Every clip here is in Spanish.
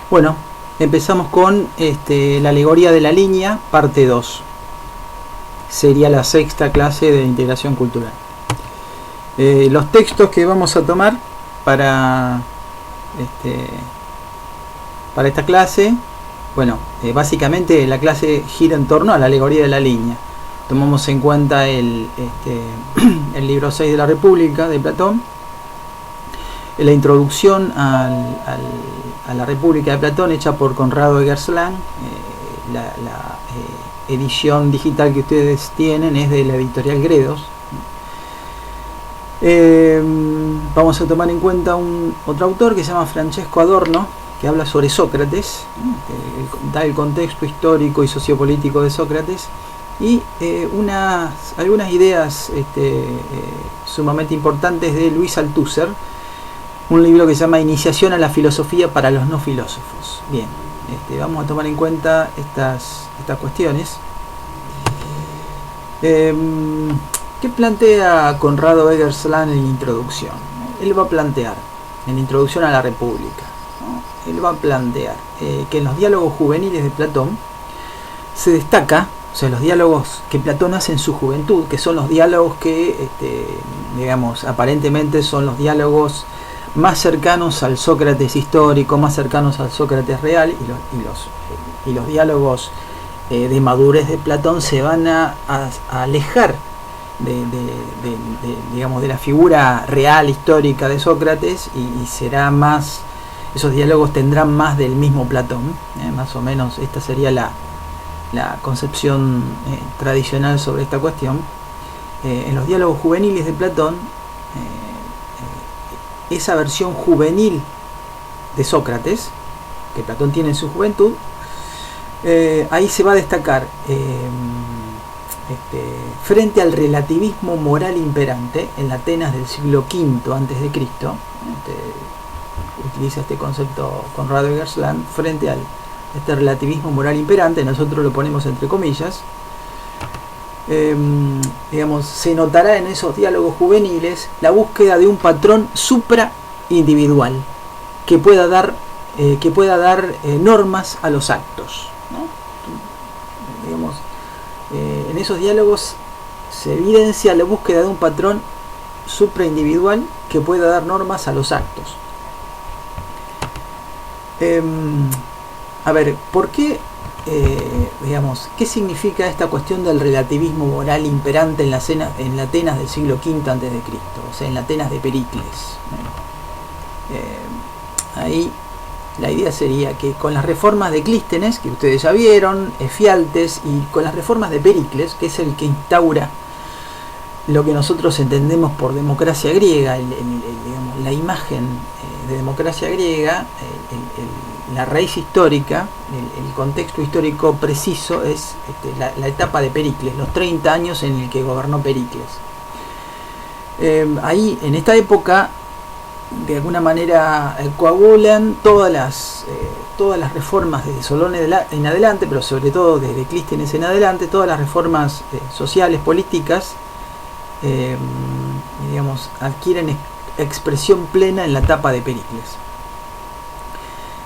Bueno, empezamos con la alegoría de la línea, parte 2. Sería la sexta clase de integración cultural. Los textos que vamos a tomar para esta clase, bueno, básicamente la clase gira en torno a la alegoría de la línea. Tomamos en cuenta el libro 6 de la República de Platón, la introducción a la República de Platón hecha por Conrado Gerstlán. La edición digital que ustedes tienen es de la editorial Gredos. Vamos a tomar en cuenta otro autor que se llama Francesco Adorno, que habla sobre Sócrates, da el contexto histórico y sociopolítico de Sócrates, y algunas ideas sumamente importantes de Luis Althusser, un libro que se llama Iniciación a la filosofía para los no filósofos. Bien, vamos a tomar en cuenta estas cuestiones. ¿Qué plantea Conrado Gerstlán en la introducción? Él va a plantear, en la introducción a la República, ¿no? Él va a plantear que en los diálogos juveniles de Platón se destaca, o sea, los diálogos que Platón hace en su juventud, que son los diálogos que, digamos, aparentemente son los diálogos más cercanos al Sócrates histórico, más cercanos al Sócrates real, y los diálogos de madurez de Platón se van a alejar digamos, de la figura real histórica de Sócrates, y será más, esos diálogos tendrán más del mismo Platón, más o menos esta sería la concepción tradicional sobre esta cuestión. En los diálogos juveniles de Platón, esa versión juvenil de Sócrates que Platón tiene en su juventud, ahí se va a destacar frente al relativismo moral imperante en la Atenas del siglo V a.C. Utiliza este concepto Conrado Gerstlán, frente al relativismo moral imperante, nosotros lo ponemos entre comillas. Digamos, se notará en esos diálogos juveniles la búsqueda de un patrón supra individual que pueda dar normas a los actos, ¿no? Digamos, en esos diálogos se evidencia la búsqueda de un patrón supraindividual que pueda dar normas a los actos. A ver, ¿por qué? Digamos, ¿qué significa esta cuestión del relativismo moral imperante en la Atenas del siglo V a.C., o sea, en la Atenas de Pericles? Ahí la idea sería que con las reformas de Clístenes, que ustedes ya vieron, Efialtes, y con las reformas de Pericles, que es el que instaura lo que nosotros entendemos por democracia griega, digamos, la imagen de democracia griega, la raíz histórica, el contexto histórico preciso es la etapa de Pericles, los 30 años en el que gobernó Pericles. Ahí, en esta época, de alguna manera coagulan todas las reformas desde Solón en adelante, pero sobre todo desde Clístenes en adelante, todas las reformas sociales, políticas, digamos, adquieren expresión plena en la etapa de Pericles.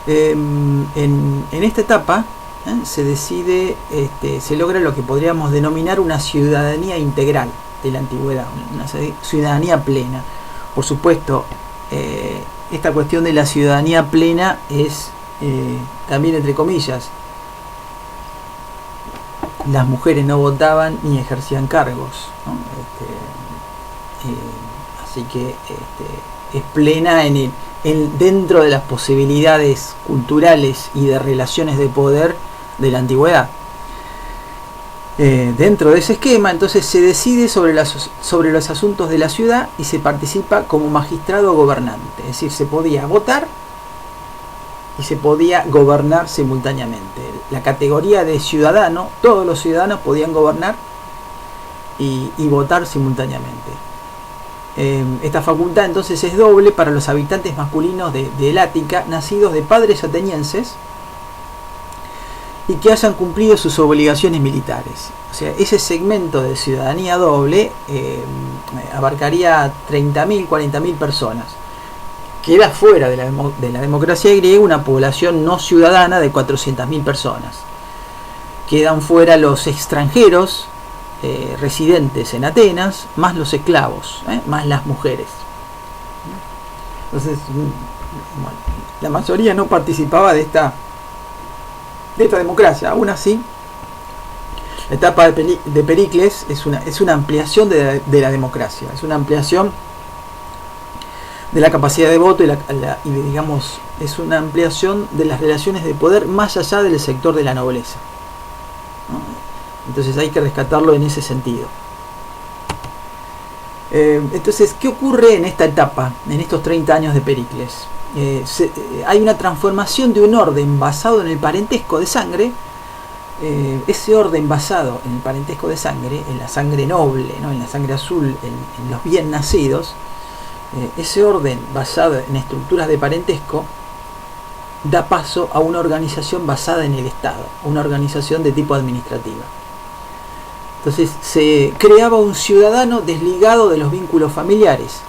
En esta etapa se decide, se logra lo que podríamos denominar una ciudadanía integral de la antigüedad, una ciudadanía plena. Por supuesto, esta cuestión de la ciudadanía plena es también entre comillas. Las mujeres no votaban ni ejercían cargos, ¿no? Así que es plena dentro de las posibilidades culturales y de relaciones de poder de la antigüedad. Dentro de ese esquema, entonces se decide sobre los asuntos de la ciudad y se participa como magistrado gobernante, es decir, se podía votar y se podía gobernar simultáneamente. La categoría de ciudadano, todos los ciudadanos podían gobernar y votar simultáneamente. Esta facultad entonces es doble para los habitantes masculinos de el Ática, nacidos de padres atenienses y que hayan cumplido sus obligaciones militares. O sea, ese segmento de ciudadanía doble abarcaría 30.000, 40.000 personas queda fuera de la democracia griega una población no ciudadana de 400.000 personas. Quedan fuera los extranjeros residentes en Atenas, más los esclavos, más las mujeres. Entonces, bueno, la mayoría no participaba de esta democracia. Aún así, la etapa de Pericles es una ampliación de la democracia, es una ampliación de la capacidad de voto y digamos, es una ampliación de las relaciones de poder más allá del sector de la nobleza, ¿no? Entonces hay que rescatarlo en ese sentido. Entonces, ¿qué ocurre en esta etapa, en estos 30 años de Pericles? Hay una transformación de un orden basado en el parentesco de sangre. Ese orden basado en el parentesco de sangre, en la sangre noble, ¿no? En la sangre azul, en los bien nacidos, ese orden basado en estructuras de parentesco da paso a una organización basada en el Estado, una organización de tipo administrativa. Entonces se creaba un ciudadano desligado de los vínculos familiares.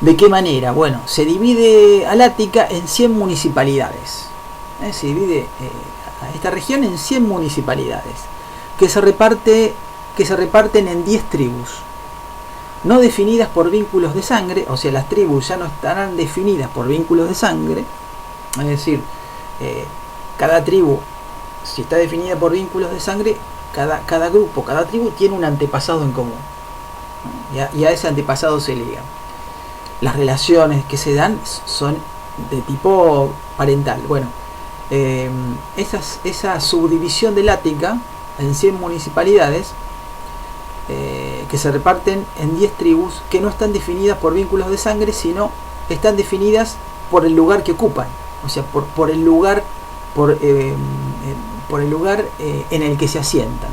¿De qué manera? Bueno, se divide al Ática en 100 municipalidades. Se divide a esta región en 100 municipalidades que se reparten en 10 tribus, no definidas por vínculos de sangre. O sea, las tribus ya no estarán definidas por vínculos de sangre, es decir, cada tribu, si está definida por vínculos de sangre, cada grupo, cada tribu tiene un antepasado en común, ¿no? Y a ese antepasado se liga. Las relaciones que se dan son de tipo parental. Bueno, esa subdivisión del Ática en 100 municipalidades que se reparten en 10 tribus que no están definidas por vínculos de sangre, sino están definidas por el lugar que ocupan, o sea, por el lugar en el que se asientan.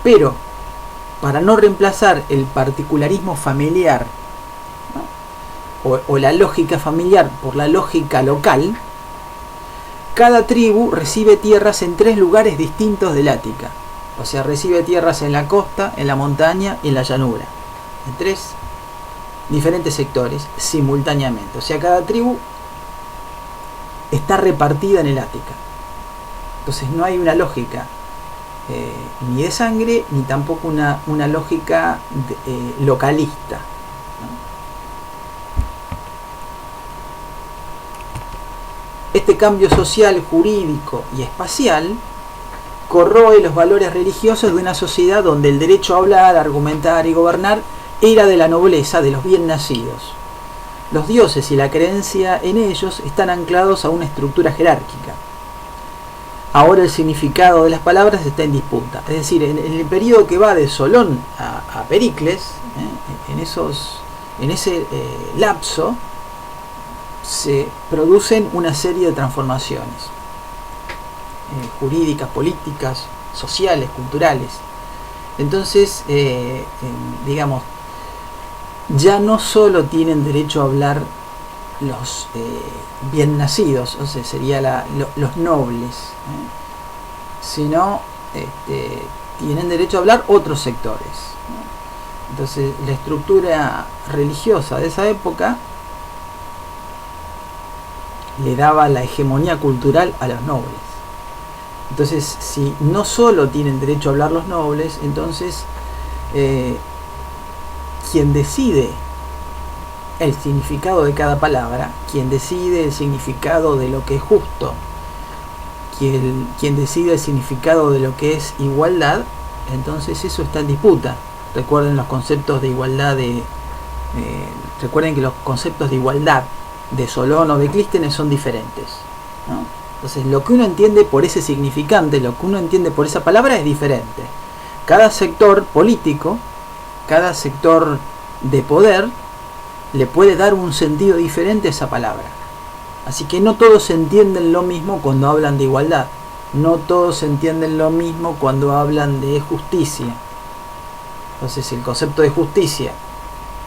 Pero para no reemplazar el particularismo familiar, ¿no? o la lógica familiar por la lógica local, cada tribu recibe tierras en 3 lugares distintos del Ática. O sea, recibe tierras en la costa, en la montaña y en la llanura, en 3 diferentes sectores simultáneamente. O sea, cada tribu está repartida en el Ática. Entonces no hay una lógica ni de sangre, ni tampoco una lógica localista, ¿no? Este cambio social, jurídico y espacial corroe los valores religiosos de una sociedad donde el derecho a hablar, argumentar y gobernar era de la nobleza, de los bien nacidos. Los dioses y la creencia en ellos están anclados a una estructura jerárquica. Ahora el significado de las palabras está en disputa. Es decir, en el periodo que va de Solón a Pericles, en ese lapso, se producen una serie de transformaciones jurídicas, políticas, sociales, culturales. Entonces, digamos, ya no solo tienen derecho a hablar los bien nacidos, o sea, sería los nobles, sino tienen derecho a hablar otros sectores, ¿no? Entonces, la estructura religiosa de esa época le daba la hegemonía cultural a los nobles. Entonces, si no solo tienen derecho a hablar los nobles, entonces quien decide el significado de cada palabra, quien decide el significado de lo que es justo, quien decide el significado de lo que es igualdad, entonces eso está en disputa. Recuerden los conceptos de igualdad recuerden que los conceptos de igualdad de Solón o de Clístenes son diferentes, ¿no? Entonces, lo que uno entiende por ese significante, lo que uno entiende por esa palabra es diferente. Cada sector político, cada sector de poder, le puede dar un sentido diferente a esa palabra. Así que no todos entienden lo mismo cuando hablan de igualdad. No todos entienden lo mismo cuando hablan de justicia. Entonces, el concepto de justicia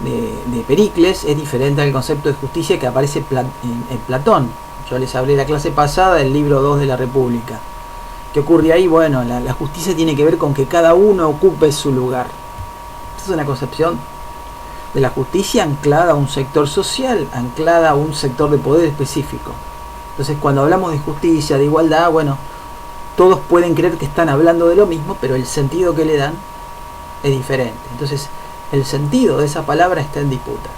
de Pericles es diferente al concepto de justicia que aparece en Platón. Yo les hablé la clase pasada del libro 2 de la República. ¿Qué ocurre ahí? Bueno, la justicia tiene que ver con que cada uno ocupe su lugar. Esta es una concepción de la justicia anclada a un sector social, anclada a un sector de poder específico. Entonces, cuando hablamos de justicia, de igualdad, bueno, todos pueden creer que están hablando de lo mismo, pero el sentido que le dan es diferente. Entonces, el sentido de esa palabra está en disputa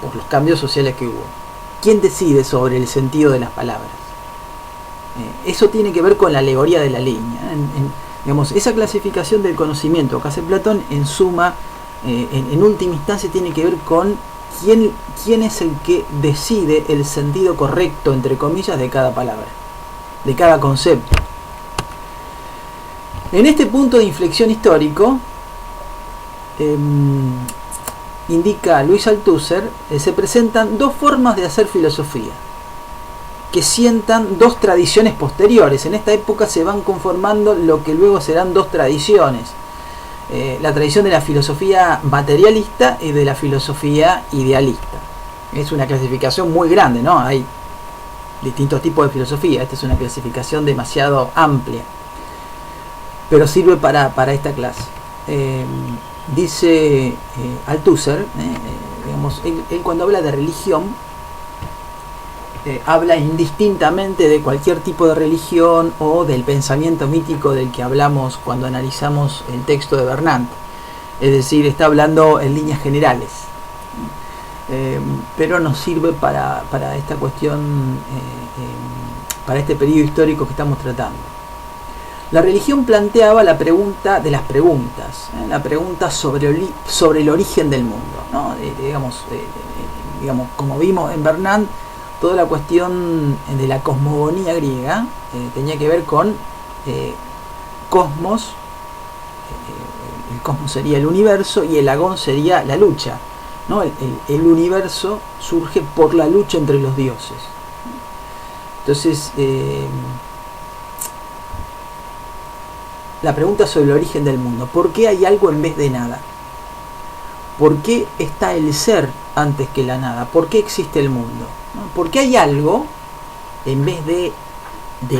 por los cambios sociales que hubo. ¿Quién decide sobre el sentido de las palabras? Eso tiene que ver con la alegoría de la línea. Digamos, esa clasificación del conocimiento que hace Platón, en suma, en última instancia, tiene que ver con quién es el que decide el sentido correcto, entre comillas, de cada palabra, de cada concepto. En este punto de inflexión histórico, indica Luis Althusser, se presentan dos formas de hacer filosofía, que sientan dos tradiciones posteriores. En esta época se van conformando lo que luego serán dos tradiciones. La tradición de la filosofía materialista y de la filosofía idealista. Es una clasificación muy grande, ¿no? Hay distintos tipos de filosofía. Esta es una clasificación demasiado amplia, pero sirve para esta clase. Dice Althusser, digamos, él cuando habla de religión, habla indistintamente de cualquier tipo de religión o del pensamiento mítico del que hablamos cuando analizamos el texto de Bernat. Es decir, está hablando en líneas generales, pero nos sirve para esta cuestión, para este periodo histórico que estamos tratando. La religión planteaba la pregunta de las preguntas, la pregunta sobre el origen del mundo, ¿no? Digamos, como vimos en Bernat, toda la cuestión de la cosmogonía griega tenía que ver con cosmos. El cosmos sería el universo y el agón sería la lucha, ¿no? El universo surge por la lucha entre los dioses. Entonces, la pregunta sobre el origen del mundo: ¿por qué hay algo en vez de nada? ¿Por qué está el ser antes que la nada? ¿Por qué existe el mundo? ¿No? ¿Por qué hay algo en vez de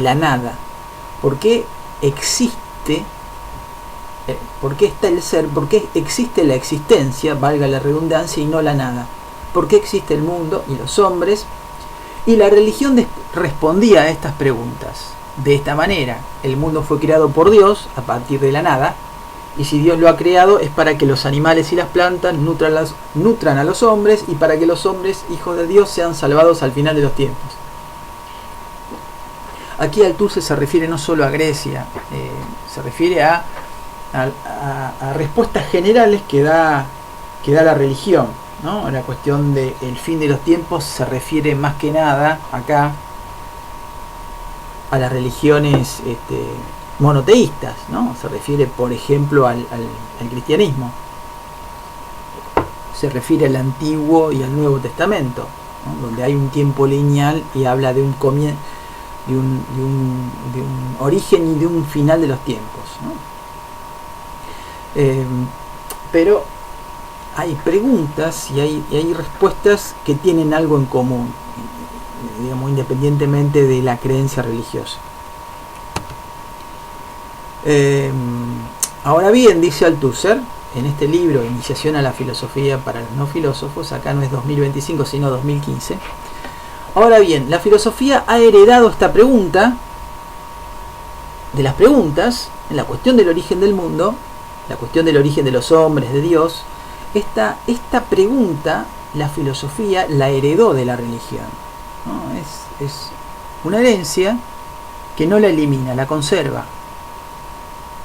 la nada? ¿Por qué existe? ¿Por qué está el ser? ¿Por qué existe la existencia, valga la redundancia, y no la nada? ¿Por qué existe el mundo y los hombres? Y la religión respondía a estas preguntas de esta manera: el mundo fue creado por Dios a partir de la nada, y si Dios lo ha creado es para que los animales y las plantas nutran a los hombres, y para que los hombres, hijos de Dios, sean salvados al final de los tiempos. Aquí Althusser se refiere no solo a Grecia, se refiere a respuestas generales que da la religión, ¿no? La cuestión del fin de los tiempos se refiere más que nada acá a las religiones monoteístas, ¿no? Se refiere, por ejemplo, al cristianismo. Se refiere al Antiguo y al Nuevo Testamento, ¿no? Donde hay un tiempo lineal y habla de un comienzo, de un origen y de un final de los tiempos, ¿no? Pero hay preguntas y hay respuestas que tienen algo en común, digamos, independientemente de la creencia religiosa. Ahora bien, dice Althusser en este libro, Iniciación a la filosofía para los no filósofos, acá no es 2025 sino 2015. Ahora bien, la filosofía ha heredado esta pregunta de las preguntas en la cuestión del origen del mundo, la cuestión del origen de los hombres, de Dios. Esta pregunta la filosofía la heredó de la religión, ¿no? Es una herencia que no la elimina, la conserva,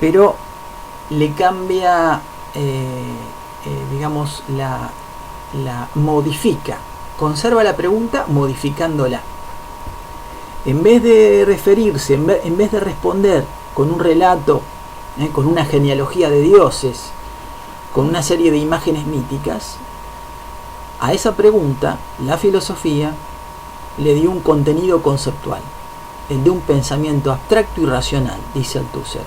pero le cambia, digamos, la modifica. Conserva la pregunta modificándola. En vez de referirse, en vez de responder con un relato, con una genealogía de dioses, con una serie de imágenes míticas, a esa pregunta la filosofía le dio un contenido conceptual, el de un pensamiento abstracto y racional, dice Althusser.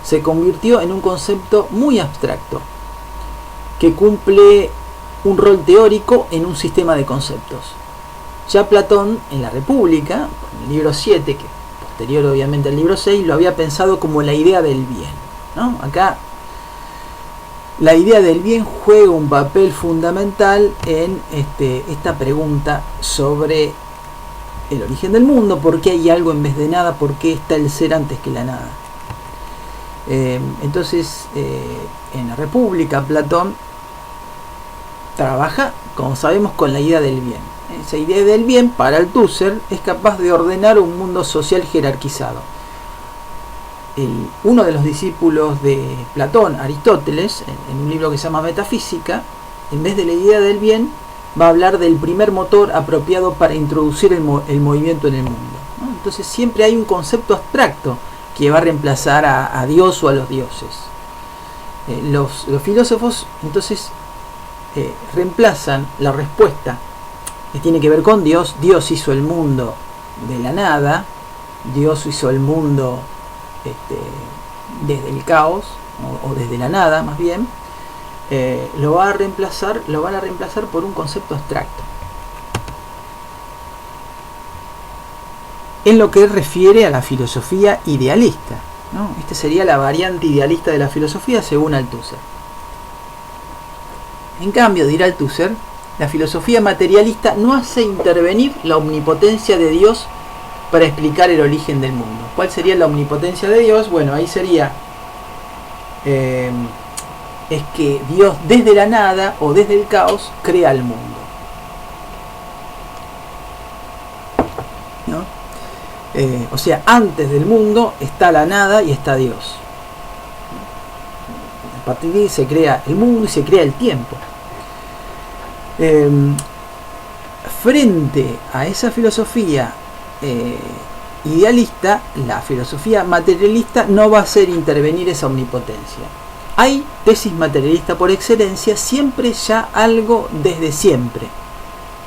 Se convirtió en un concepto muy abstracto, que cumple un rol teórico en un sistema de conceptos. Ya Platón, en la República, en el libro 7, que posterior obviamente al libro 6, lo había pensado como la idea del bien, ¿no? Acá la idea del bien juega un papel fundamental en esta pregunta sobre el origen del mundo, por qué hay algo en vez de nada, por qué está el ser antes que la nada. Entonces, en la República, Platón trabaja, como sabemos, con la idea del bien. Esa idea del bien, para Althusser, es capaz de ordenar un mundo social jerarquizado. Uno de los discípulos de Platón, Aristóteles, en un libro que se llama Metafísica, en vez de la idea del bien, va a hablar del primer motor apropiado para introducir el movimiento en el mundo, ¿no? Entonces siempre hay un concepto abstracto que va a reemplazar a Dios o a los dioses. Los filósofos entonces reemplazan la respuesta que tiene que ver con Dios. Dios hizo el mundo de la nada, Dios hizo el mundo desde el caos, o desde la nada más bien. Lo van a reemplazar por un concepto abstracto. En lo que refiere a la filosofía idealista, ¿no? Esta sería la variante idealista de la filosofía según Althusser. En cambio, dirá Althusser, la filosofía materialista no hace intervenir la omnipotencia de Dios para explicar el origen del mundo. ¿Cuál sería la omnipotencia de Dios? Bueno, ahí sería es que Dios desde la nada o desde el caos crea el mundo, ¿no? O sea, antes del mundo está la nada y está Dios. A partir de ahí se crea el mundo y se crea el tiempo. Frente a esa filosofía idealista, la filosofía materialista no va a hacer intervenir esa omnipotencia. Hay tesis materialista por excelencia, siempre ya algo desde siempre.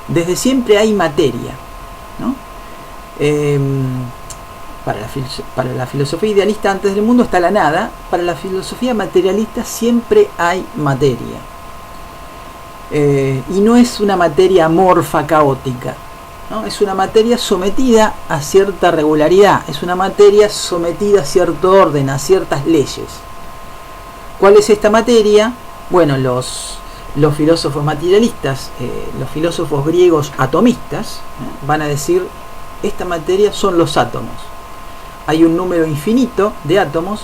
Desde siempre hay materia, ¿no? Para la filosofía idealista, antes del mundo está la nada. Para la filosofía materialista siempre hay materia. Y no es una materia amorfa, caótica, ¿no? Es una materia sometida a cierta regularidad, es una materia sometida a cierto orden, a ciertas leyes. ¿Cuál es esta materia? Bueno, los filósofos materialistas, los filósofos griegos atomistas, van a decir, esta materia son los átomos. Hay un número infinito de átomos,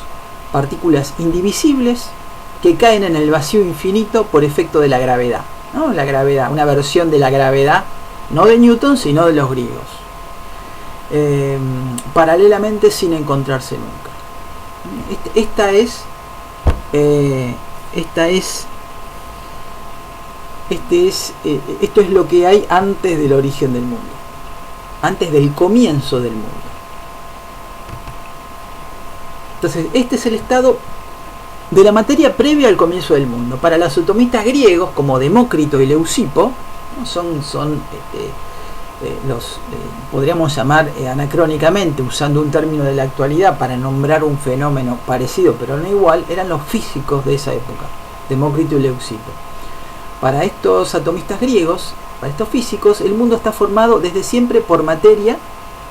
partículas indivisibles, que caen en el vacío infinito por efecto de la gravedad, ¿no? La gravedad, una versión de la gravedad, no de Newton, sino de los griegos. Paralelamente, sin encontrarse nunca. Esto es lo que hay antes del origen del mundo, antes del comienzo del mundo. Entonces, este es el estado de la materia previa al comienzo del mundo. Para los atomistas griegos, como Demócrito y Leucipo, ¿no? Podríamos llamar anacrónicamente, usando un término de la actualidad para nombrar un fenómeno parecido pero no igual, eran los físicos de esa época, Demócrito y Leucipo. Para estos atomistas griegos, para estos físicos, el mundo está formado desde siempre por materia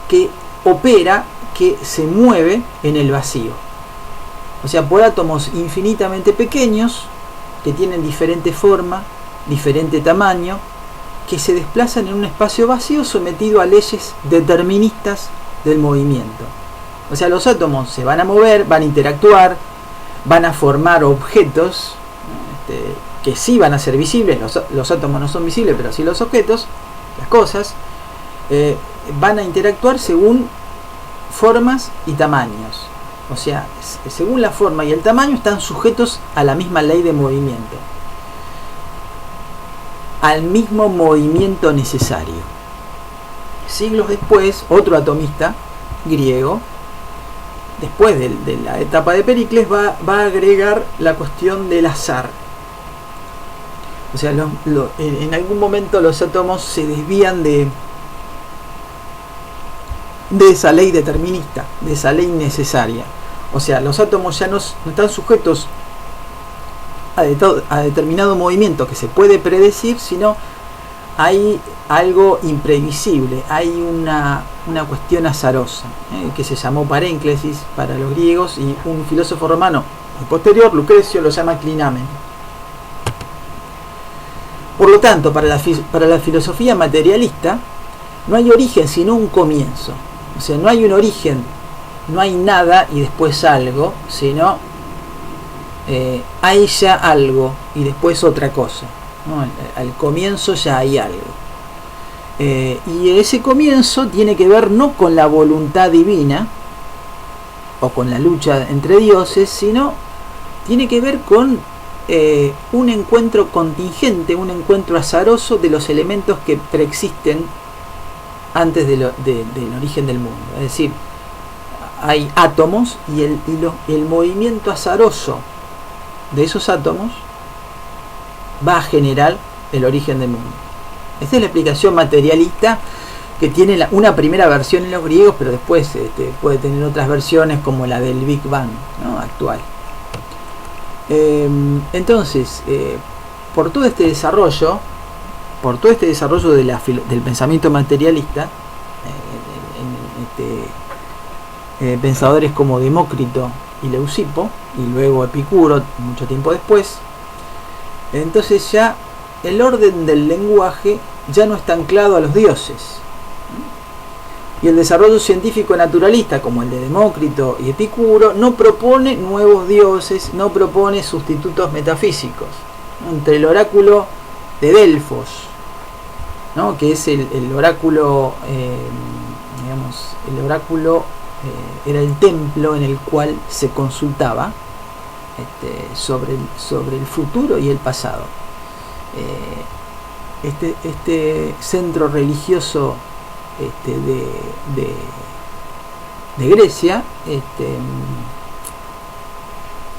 que opera, que se mueve en el vacío. O sea, por átomos infinitamente pequeños, que tienen diferente forma, diferente tamaño, que se desplazan en un espacio vacío sometido a leyes deterministas del movimiento. O sea, los átomos se van a mover, van a interactuar, van a formar objetos que sí van a ser visibles. Los átomos no son visibles, pero sí los objetos, las cosas, van a interactuar según formas y tamaños. O sea, según la forma y el tamaño están sujetos a la misma ley de movimiento, al mismo movimiento necesario. Siglos después, otro atomista griego, después de la etapa de Pericles, va a agregar la cuestión del azar. O sea, en algún momento los átomos se desvían de esa ley determinista, de esa ley necesaria. O sea, los átomos ya no están sujetos a determinado movimiento que se puede predecir, sino hay algo imprevisible, hay una cuestión azarosa, que se llamó parénclesis para los griegos, y un filósofo romano posterior, Lucrecio, lo llama clinamen. Por lo tanto, para la filosofía materialista, no hay origen sino un comienzo. O sea, no hay un origen, no hay nada y después algo, sino hay ya algo y después otra cosa, ¿no? Al comienzo ya hay algo. Y ese comienzo tiene que ver no con la voluntad divina o con la lucha entre dioses, sino tiene que ver con un encuentro contingente, un encuentro azaroso de los elementos que preexisten antes del origen del mundo. Es decir, hay átomos y el movimiento azaroso de esos átomos va a generar el origen del mundo. Esta es la explicación materialista, que tiene una primera versión en los griegos, pero después puede tener otras versiones como la del Big Bang, ¿no? Actual. Entonces, por todo este desarrollo del pensamiento materialista, pensadores como Demócrito y Leucipo, y luego Epicuro mucho tiempo después, entonces ya el orden del lenguaje ya no está anclado a los dioses, y el desarrollo científico naturalista como el de Demócrito y Epicuro no propone nuevos dioses, no propone sustitutos metafísicos. Entre el oráculo de Delfos, ¿no? Que es el oráculo, el oráculo era el templo en el cual se consultaba sobre el futuro y el pasado. Este centro religioso de Grecia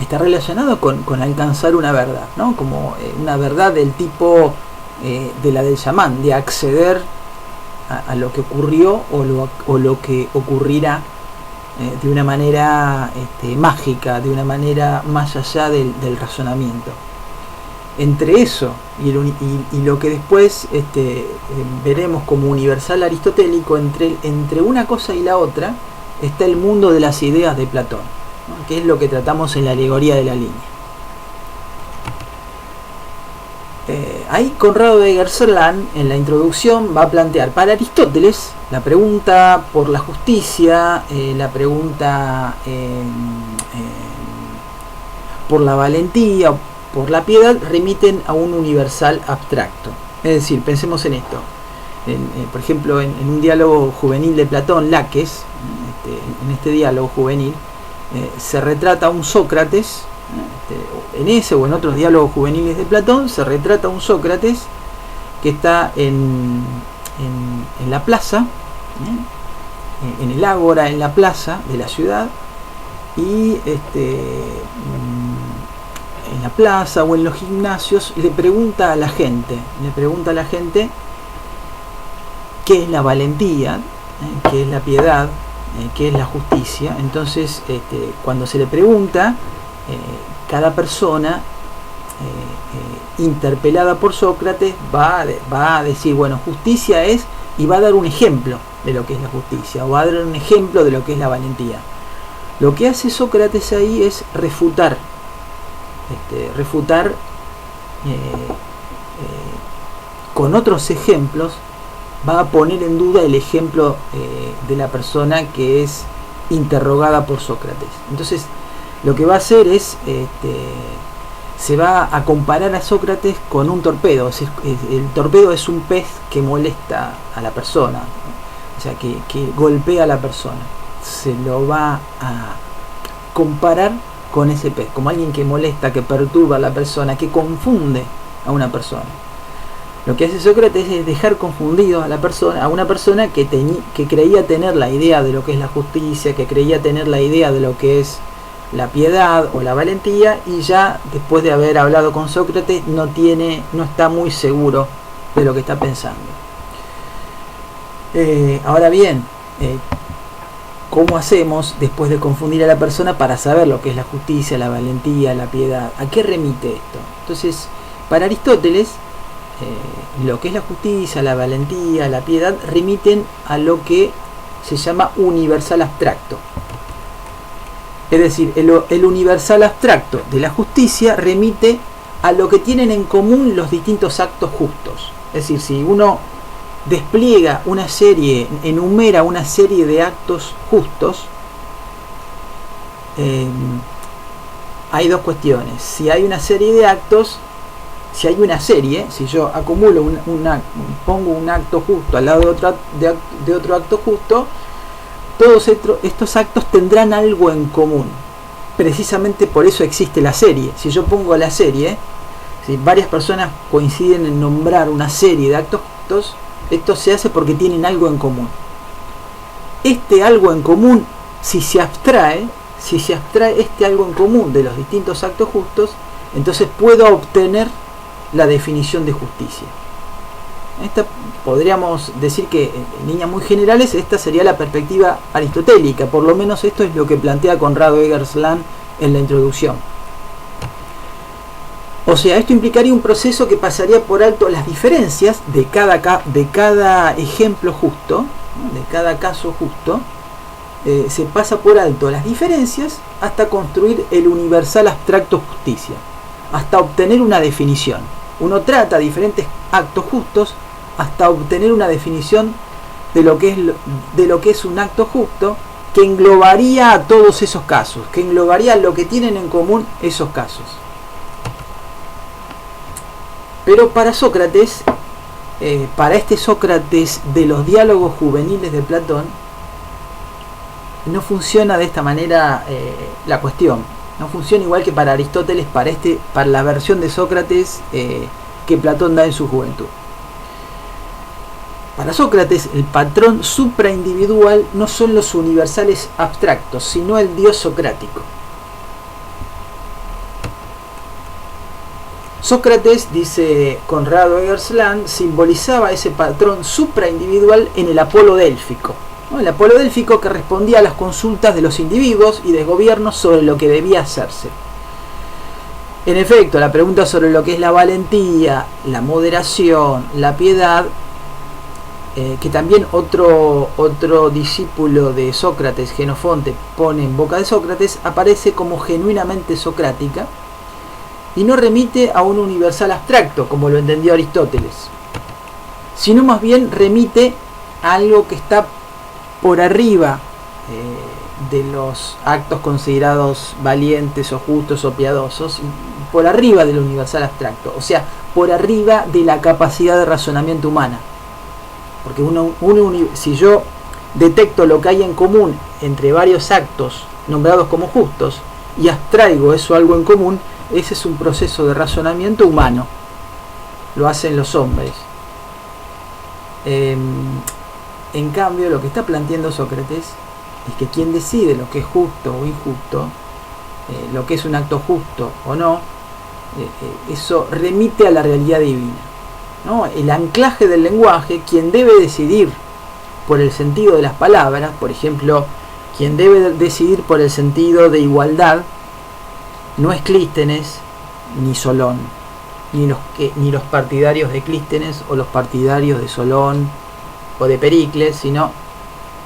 está relacionado con alcanzar una verdad, ¿no? Como una verdad del tipo de la del chamán, de acceder a lo que ocurrió o lo que ocurrirá de una manera mágica, de una manera más allá del razonamiento. Entre eso y lo que después veremos como universal aristotélico, entre una cosa y la otra está el mundo de las ideas de Platón, ¿no? Que es lo que tratamos en la alegoría de la línea. Ahí Conrado de Gerstlán, en la introducción, va a plantear para Aristóteles la pregunta por la justicia, la pregunta por la valentía, por la piedad, remiten a un universal abstracto. Es decir, pensemos en esto. Por ejemplo, en un diálogo juvenil de Platón, Laques, en este diálogo juvenil, se retrata a un Sócrates, en ese o en otros diálogos juveniles de Platón, se retrata a un Sócrates que está en la plaza, en el ágora, en la plaza de la ciudad, y en la plaza o en los gimnasios le pregunta a la gente qué es la valentía, qué es la piedad, qué es la justicia. Entonces cuando se le pregunta, cada persona interpelada por Sócrates va a decir, bueno, justicia es, y va a dar un ejemplo de lo que es la justicia, o va a dar un ejemplo de lo que es la valentía. Lo que hace Sócrates ahí es refutar con otros ejemplos, va a poner en duda el ejemplo de la persona que es interrogada por Sócrates. Entonces lo que va a hacer es se va a comparar a Sócrates con un torpedo. El torpedo es un pez que molesta a la persona, o sea, que golpea a la persona. Se lo va a comparar con ese pez, como alguien que molesta, que perturba a la persona, que confunde a una persona. Lo que hace Sócrates es dejar confundido a una persona que creía tener la idea de lo que es la justicia, que creía tener la idea de lo que es la piedad o la valentía, y ya después de haber hablado con Sócrates no está muy seguro de lo que está pensando. Ahora bien, ¿cómo hacemos después de confundir a la persona para saber lo que es la justicia, la valentía, la piedad? ¿A qué remite esto? Entonces, para Aristóteles, lo que es la justicia, la valentía, la piedad, remiten a lo que se llama universal abstracto. Es decir, el universal abstracto de la justicia remite a lo que tienen en común los distintos actos justos. Es decir, si uno despliega una serie, enumera una serie de actos justos, hay dos cuestiones. Si hay una serie de actos, si hay una serie, si yo acumulo pongo un acto justo al lado de otro acto justo, todos estos actos tendrán algo en común. Precisamente por eso existe la serie. Si yo pongo la serie, si varias personas coinciden en nombrar una serie de actos justos, esto se hace porque tienen algo en común. Este algo en común, si se abstrae este algo en común de los distintos actos justos, entonces puedo obtener la definición de justicia. Esta podríamos decir que en líneas muy generales esta sería la perspectiva aristotélica, por lo menos esto es lo que plantea Conrado Eggersland en la introducción. O sea, esto implicaría un proceso que pasaría por alto las diferencias de cada ejemplo justo, ¿no? De cada caso justo, se pasa por alto las diferencias hasta construir el universal abstracto justicia, hasta obtener una definición. Uno trata diferentes actos justos hasta obtener una definición de lo que es un acto justo, que englobaría a todos esos casos, que englobaría lo que tienen en común esos casos. Pero para Sócrates, para este Sócrates de los diálogos juveniles de Platón, no funciona de esta manera la cuestión. No funciona igual que para Aristóteles, para la versión de Sócrates que Platón da en su juventud. Para Sócrates, el patrón supraindividual no son los universales abstractos, sino el Dios socrático. Sócrates, dice Conrado Eggersland, simbolizaba ese patrón supraindividual en el Apolo délfico. El Apolo délfico que respondía a las consultas de los individuos y de gobiernos sobre lo que debía hacerse. En efecto, la pregunta sobre lo que es la valentía, la moderación, la piedad, que también otro discípulo de Sócrates, Genofonte, pone en boca de Sócrates, aparece como genuinamente socrática y no remite a un universal abstracto, como lo entendió Aristóteles, sino más bien remite a algo que está por arriba de los actos considerados valientes o justos o piadosos, por arriba del universal abstracto, o sea, por arriba de la capacidad de razonamiento humana. Porque si yo detecto lo que hay en común entre varios actos nombrados como justos y abstraigo eso algo en común, ese es un proceso de razonamiento humano. Lo hacen los hombres. En cambio, lo que está planteando Sócrates es que quien decide lo que es justo o injusto, lo que es un acto justo o no, eso remite a la realidad divina, ¿no? El anclaje del lenguaje, quien debe decidir por el sentido de las palabras, por ejemplo, quien debe decidir por el sentido de igualdad, no es Clístenes ni Solón, ni los partidarios de Clístenes o los partidarios de Solón o de Pericles, sino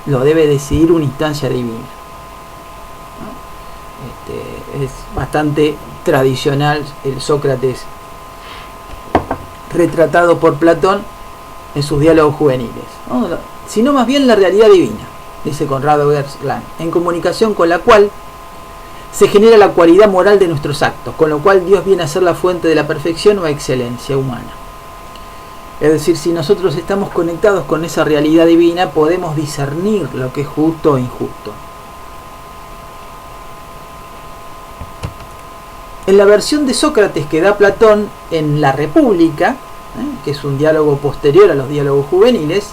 lo debe decidir una instancia divina, ¿no? Es bastante tradicional el Sócrates retratado por Platón en sus diálogos juveniles, ¿no? Sino más bien la realidad divina, dice Conrado Eggersland, en comunicación con la cual se genera la cualidad moral de nuestros actos, con lo cual Dios viene a ser la fuente de la perfección o excelencia humana. Es decir, si nosotros estamos conectados con esa realidad divina, podemos discernir lo que es justo o injusto. En la versión de Sócrates que da Platón en La República, que es un diálogo posterior a los diálogos juveniles,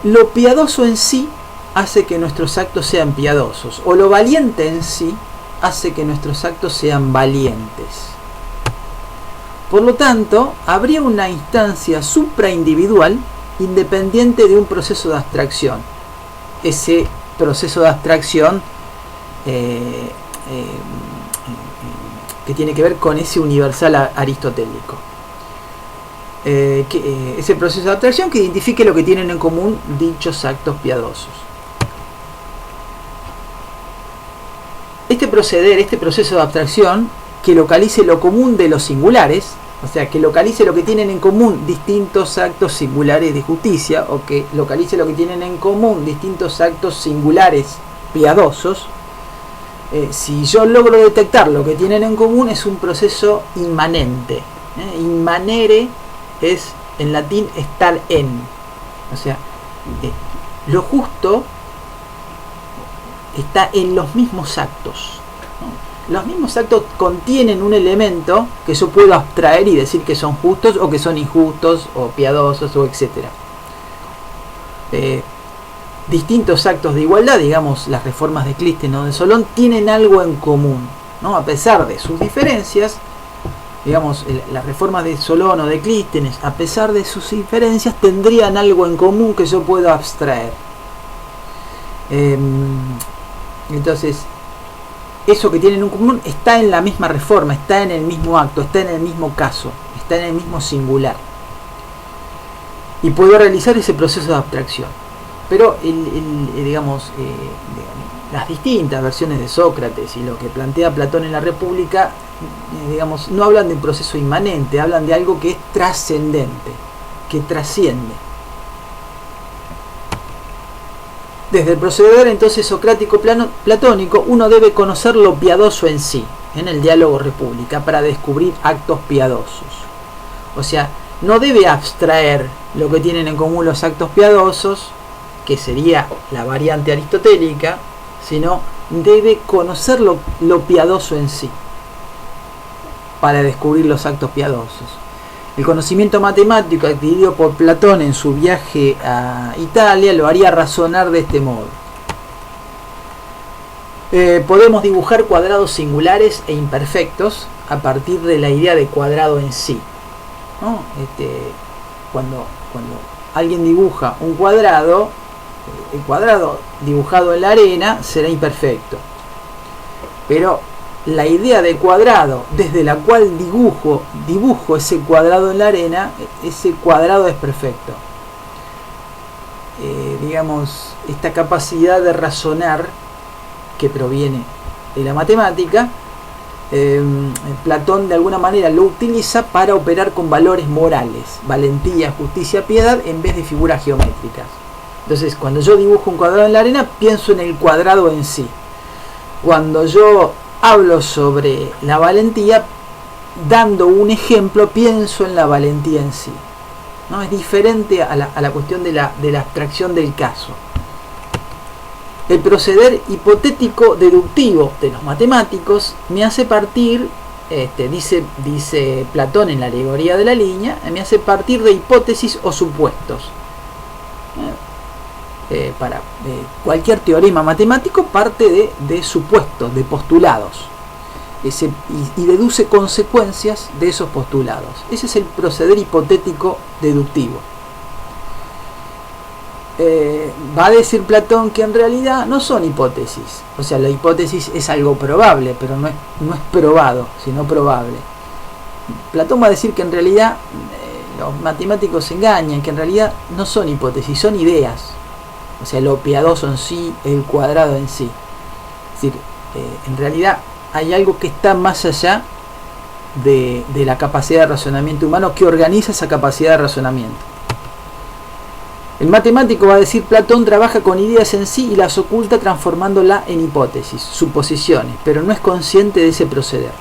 lo piadoso en sí hace que nuestros actos sean piadosos, o lo valiente en sí hace que nuestros actos sean valientes. Por lo tanto, habría una instancia supraindividual independiente de un proceso de abstracción. Ese proceso de abstracción que tiene que ver con ese universal aristotélico. Ese proceso de abstracción que identifique lo que tienen en común dichos actos piadosos. Este proceder, este proceso de abstracción, que localice lo común de los singulares, o sea, que localice lo que tienen en común distintos actos singulares de justicia, o que localice lo que tienen en común distintos actos singulares piadosos. Si yo logro detectar lo que tienen en común, es un proceso inmanente. Inmanere es, en latín, estar en. O sea, lo justo está en los mismos actos, ¿no? Los mismos actos contienen un elemento que yo puedo abstraer y decir que son justos o que son injustos o piadosos o etcétera. Distintos actos de igualdad, digamos las reformas de Clístenes o de Solón, tienen algo en común, ¿no? A pesar de sus diferencias, digamos las reformas de Solón o de Clístenes, a pesar de sus diferencias, tendrían algo en común que yo puedo abstraer. Entonces, eso que tienen en común está en la misma reforma, está en el mismo acto, está en el mismo caso, está en el mismo singular. Y puedo realizar ese proceso de abstracción. Pero las distintas versiones de Sócrates y lo que plantea Platón en la República, no hablan de un proceso inmanente, hablan de algo que es trascendente, que trasciende. Desde el proceder entonces socrático platónico, uno debe conocer lo piadoso en sí, en el diálogo República, para descubrir actos piadosos. O sea, no debe abstraer lo que tienen en común los actos piadosos, que sería la variante aristotélica, sino debe conocer lo piadoso en sí, para descubrir los actos piadosos. El conocimiento matemático adquirido por Platón en su viaje a Italia lo haría razonar de este modo. Podemos dibujar cuadrados singulares e imperfectos a partir de la idea de cuadrado en sí, ¿no? Cuando alguien dibuja un cuadrado, el cuadrado dibujado en la arena será imperfecto. Pero la idea de cuadrado desde la cual dibujo ese cuadrado en la arena, ese cuadrado es perfecto. Esta capacidad de razonar que proviene de la matemática, Platón de alguna manera lo utiliza para operar con valores morales, valentía, justicia, piedad, en vez de figuras geométricas. Entonces, cuando yo dibujo un cuadrado en la arena, pienso en el cuadrado en sí. Cuando yo hablo sobre la valentía, dando un ejemplo, pienso en la valentía en sí, ¿no? Es diferente a la cuestión de la abstracción del caso. El proceder hipotético deductivo de los matemáticos me hace partir, dice Platón en la alegoría de la línea, me hace partir de hipótesis o supuestos. Cualquier teorema matemático parte de supuestos, de postulados, y deduce consecuencias de esos postulados. Ese es el proceder hipotético deductivo. Va a decir Platón que en realidad no son hipótesis, o sea, la hipótesis es algo probable, pero no es probado, sino probable. Platón va a decir que en realidad los matemáticos se engañan, que en realidad no son hipótesis, son ideas. O sea, lo piadoso en sí, el cuadrado en sí. Es decir, en realidad hay algo que está más allá de la capacidad de razonamiento humano, que organiza esa capacidad de razonamiento. El matemático, va a decir Platón, trabaja con ideas en sí y las oculta transformándolas en hipótesis, suposiciones, pero no es consciente de ese proceder.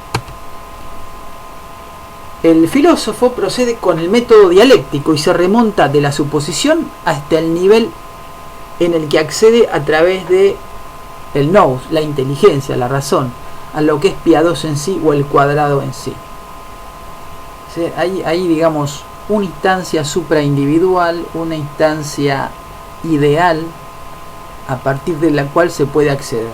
El filósofo procede con el método dialéctico y se remonta de la suposición hasta el nivel en el que accede a través de el nous, la inteligencia, la razón, a lo que es piadoso en sí o el cuadrado en sí. ¿Sí? Hay digamos una instancia supraindividual, una instancia ideal a partir de la cual se puede acceder.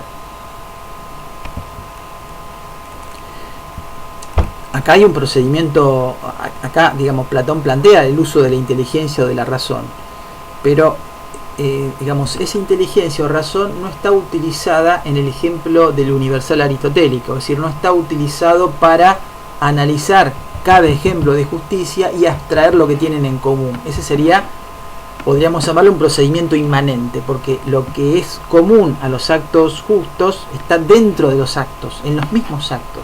Acá hay un procedimiento, acá digamos Platón plantea el uso de la inteligencia o de la razón, pero esa inteligencia o razón no está utilizada en el ejemplo del universal aristotélico, es decir, no está utilizado para analizar cada ejemplo de justicia y abstraer lo que tienen en común. Ese sería, podríamos llamarlo un procedimiento inmanente, porque lo que es común a los actos justos está dentro de los actos, en los mismos actos.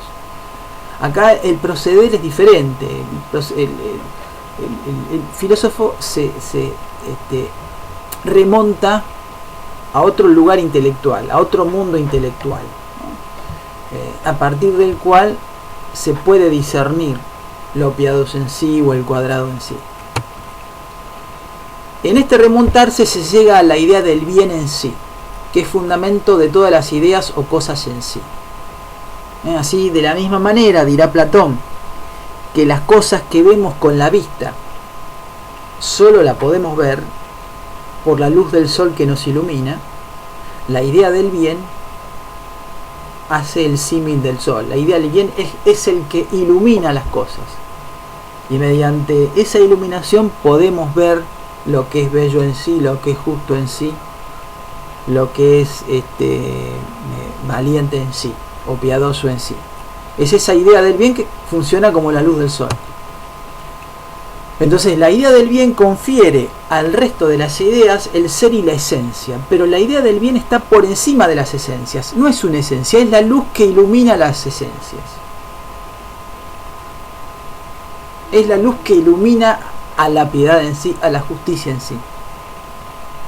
Acá el proceder es diferente. El filósofo se remonta a otro lugar intelectual, a otro mundo intelectual, ¿no? A partir del cual se puede discernir lo piadoso en sí o el cuadrado en sí. En este remontarse se llega a la idea del bien en sí, que es fundamento de todas las ideas o cosas en sí. Así, de la misma manera, dirá Platón, que las cosas que vemos con la vista solo la podemos ver por la luz del sol que nos ilumina, la idea del bien hace el símil del sol. La idea del bien es el que ilumina las cosas. Y mediante esa iluminación podemos ver lo que es bello en sí, lo que es justo en sí, lo que es valiente en sí, o piadoso en sí. Es esa idea del bien que funciona como la luz del sol. Entonces la idea del bien confiere al resto de las ideas el ser y la esencia, pero la idea del bien está por encima de las esencias. No es una esencia, es la luz que ilumina las esencias. Es la luz que ilumina a la piedad en sí, a la justicia en sí.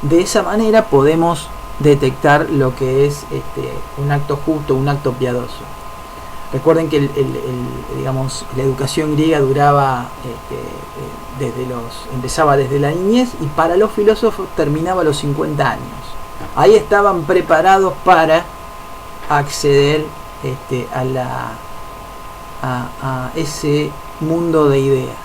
De esa manera podemos detectar lo que es un acto justo, un acto piadoso. Recuerden que digamos, la educación griega duraba empezaba desde la niñez y para los filósofos terminaba a los 50 años. Ahí estaban preparados para acceder a ese mundo de ideas.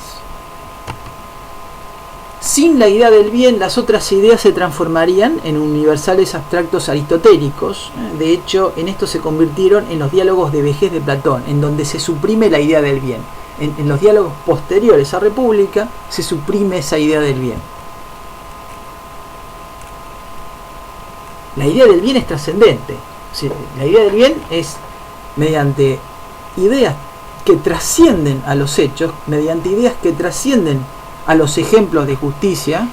Sin la idea del bien, las otras ideas se transformarían en universales abstractos aristotélicos. De hecho, en esto se convirtieron en los diálogos de vejez de Platón, en donde se suprime la idea del bien. En los diálogos posteriores a República se suprime esa idea del bien. La idea del bien es trascendente. Sí, la idea del bien es mediante ideas que trascienden a los hechos, mediante ideas que trascienden a los ejemplos de justicia.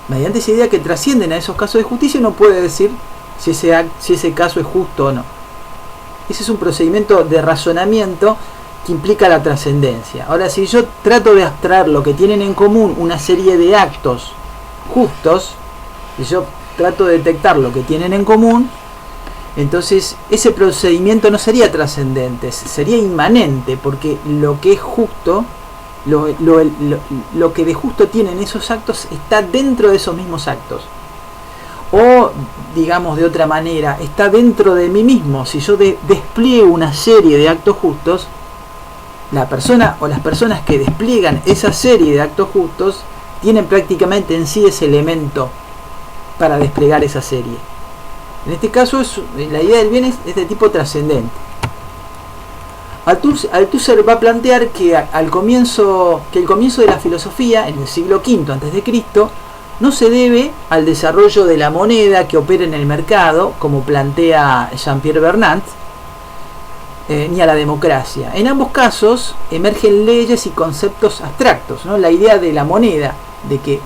Mediante esa idea que trascienden a esos casos de justicia, uno puede decir si ese caso es justo o no. Ese es un procedimiento de razonamiento que implica la trascendencia. Ahora, si yo trato de abstraer lo que tienen en común una serie de actos justos, si yo trato de detectar lo que tienen en común, entonces ese procedimiento no sería trascendente, sería inmanente, porque lo que es justo, lo que de justo tienen esos actos está dentro de esos mismos actos. O, digamos de otra manera, está dentro de mí mismo. Si yo despliego una serie de actos justos, la persona o las personas que despliegan esa serie de actos justos tienen prácticamente en sí ese elemento para desplegar esa serie. En este caso, la idea del bien es de tipo trascendente. Althusser va a plantear que el comienzo de la filosofía en el siglo V a.C. no se debe al desarrollo de la moneda que opera en el mercado, como plantea Jean-Pierre Vernant, ni a la democracia. En ambos casos emergen leyes y conceptos abstractos, ¿no? La idea de la moneda, de que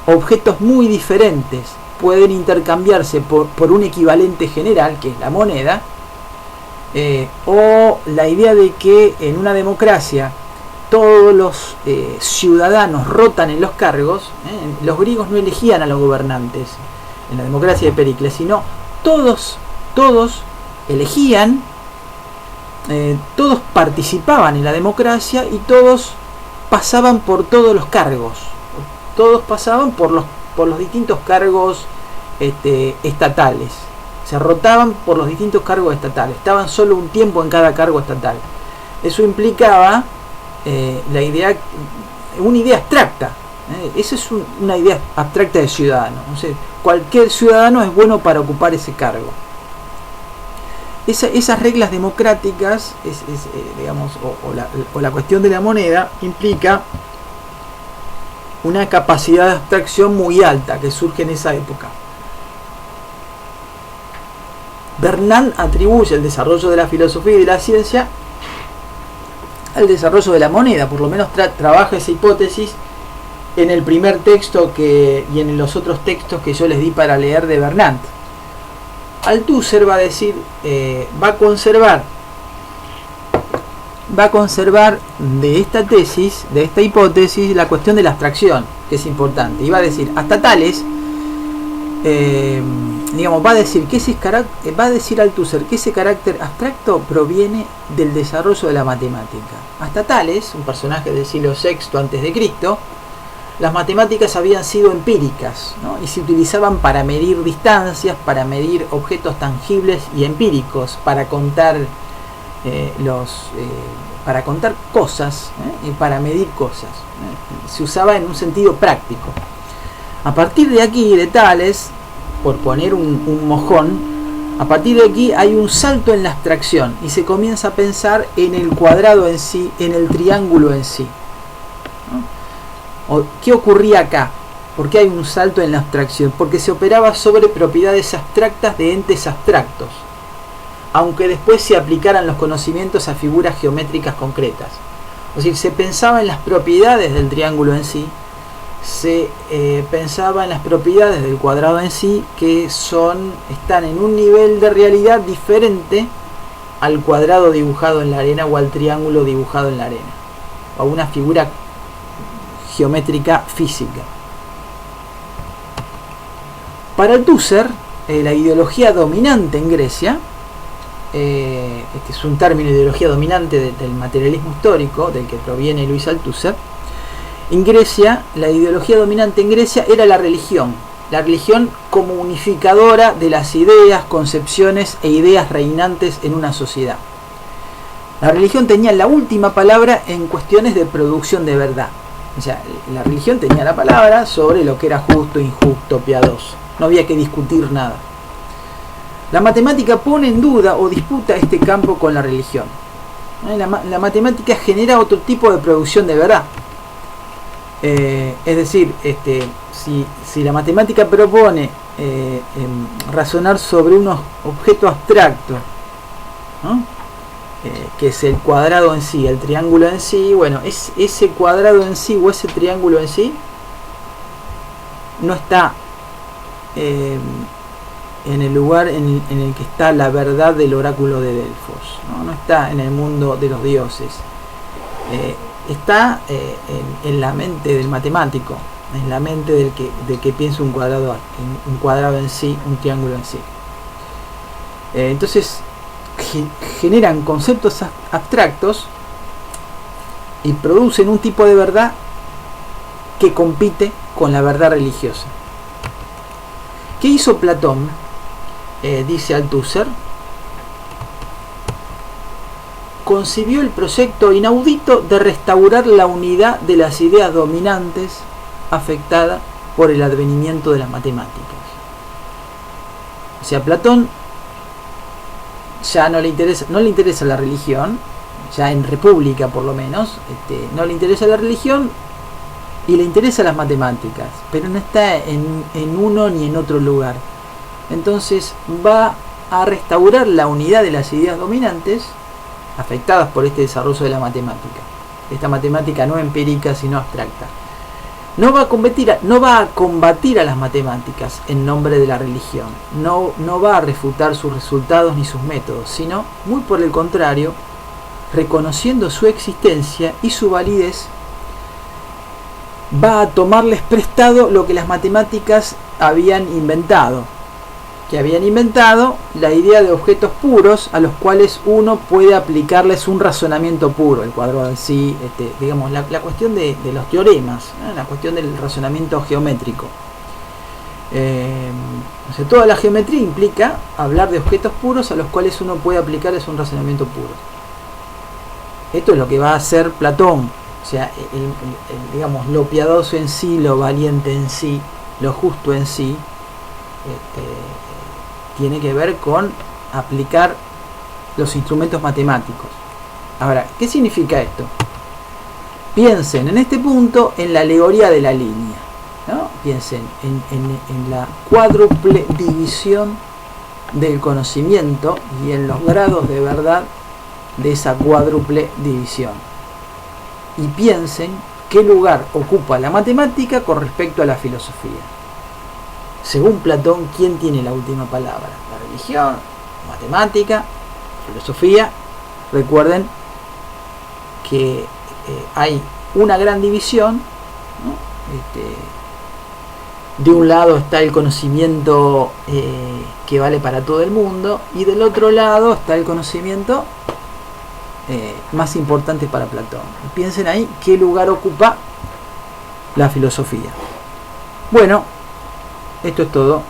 objetos muy diferentes pueden intercambiarse por un equivalente general, que es la moneda, o la idea de que en una democracia todos los ciudadanos rotan en los cargos. Los griegos no elegían a los gobernantes en la democracia de Pericles, sino todos elegían, todos participaban en la democracia y todos pasaban por todos los cargos, todos pasaban por los distintos cargos estatales. Se rotaban por los distintos cargos estatales, estaban solo un tiempo en cada cargo estatal. Eso implicaba una idea abstracta. Esa es una idea abstracta de ciudadano. O sea, cualquier ciudadano es bueno para ocupar ese cargo. Esas reglas democráticas, digamos, o la cuestión de la moneda, implica una capacidad de abstracción muy alta que surge en esa época. Vernant atribuye el desarrollo de la filosofía y de la ciencia al desarrollo de la moneda, por lo menos trabaja esa hipótesis en el primer texto y en los otros textos que yo les di para leer de Vernant. Althusser va a decir, va a conservar va a conservar de esta tesis, de esta hipótesis, la cuestión de la abstracción, que es importante. Y va a decir, hasta Tales, va a decir Althusser que ese carácter abstracto proviene del desarrollo de la matemática. Hasta Tales, un personaje del siglo VI a.C., las matemáticas habían sido empíricas, ¿no? Y se utilizaban para medir distancias, para medir objetos tangibles y empíricos, para contar cosas, y para medir cosas. Se usaba en un sentido práctico. A partir de aquí, de Tales, por poner un mojón, a partir de aquí hay un salto en la abstracción y se comienza a pensar en el cuadrado en sí, en el triángulo en sí. ¿Qué ocurría acá? ¿Por qué hay un salto en la abstracción? Porque se operaba sobre propiedades abstractas de entes abstractos, aunque después se aplicaran los conocimientos a figuras geométricas concretas. Es decir, se pensaba en las propiedades del triángulo en sí, se pensaba en las propiedades del cuadrado en sí, que están en un nivel de realidad diferente al cuadrado dibujado en la arena o al triángulo dibujado en la arena, o a una figura geométrica física. Para Althusser, la ideología dominante en Grecia, este es un término, ideología dominante del materialismo histórico, del que proviene Luis Althusser. En Grecia, la ideología dominante en Grecia era la religión como unificadora de las ideas, concepciones e ideas reinantes en una sociedad. La religión tenía la última palabra en cuestiones de producción de verdad. O sea, la religión tenía la palabra sobre lo que era justo, injusto, piadoso. No había que discutir nada. La matemática pone en duda o disputa este campo con la religión. La matemática genera otro tipo de producción de verdad. Es decir, si la matemática propone razonar sobre unos objetos abstractos, ¿no? Que es el cuadrado en sí, el triángulo en sí, bueno, ese cuadrado en sí o ese triángulo en sí no está en el lugar en el que está la verdad del oráculo de Delfos, no está en el mundo de los dioses, está en la mente del matemático, en la mente del que piensa un cuadrado en sí, un triángulo en sí. Entonces generan conceptos abstractos y producen un tipo de verdad que compite con la verdad religiosa. ¿Qué hizo Platón? Dice Althusser, concibió el proyecto inaudito de restaurar la unidad de las ideas dominantes afectada por el advenimiento de las matemáticas. O sea, Platón ya no le interesa la religión, ya en República por lo menos, no le interesa la religión y le interesan las matemáticas, pero no está en uno ni en otro lugar. Entonces va a restaurar la unidad de las ideas dominantes afectadas por este desarrollo de la matemática, esta matemática no empírica sino abstracta. No va a combatir a las matemáticas en nombre de la religión, no va a refutar sus resultados ni sus métodos, sino, muy por el contrario, reconociendo su existencia y su validez, va a tomarles prestado lo que las matemáticas habían inventado, la idea de objetos puros a los cuales uno puede aplicarles un razonamiento puro, el cuadrado en sí, digamos, la cuestión de los teoremas, la cuestión del razonamiento geométrico. O sea, toda la geometría implica hablar de objetos puros a los cuales uno puede aplicarles un razonamiento puro. Esto es lo que va a hacer Platón. O sea, digamos, lo piadoso en sí, lo valiente en sí, lo justo en sí, tiene que ver con aplicar los instrumentos matemáticos. Ahora, ¿qué significa esto? Piensen en este punto en la alegoría de la línea, ¿no? Piensen en la cuádruple división del conocimiento y en los grados de verdad de esa cuádruple división. Y piensen qué lugar ocupa la matemática con respecto a la filosofía. Según Platón, ¿quién tiene la última palabra? La religión, matemática, filosofía. Recuerden que hay una gran división, ¿no? De un lado está el conocimiento que vale para todo el mundo, y del otro lado está el conocimiento más importante para Platón. Piensen ahí qué lugar ocupa la filosofía. Bueno, esto es todo.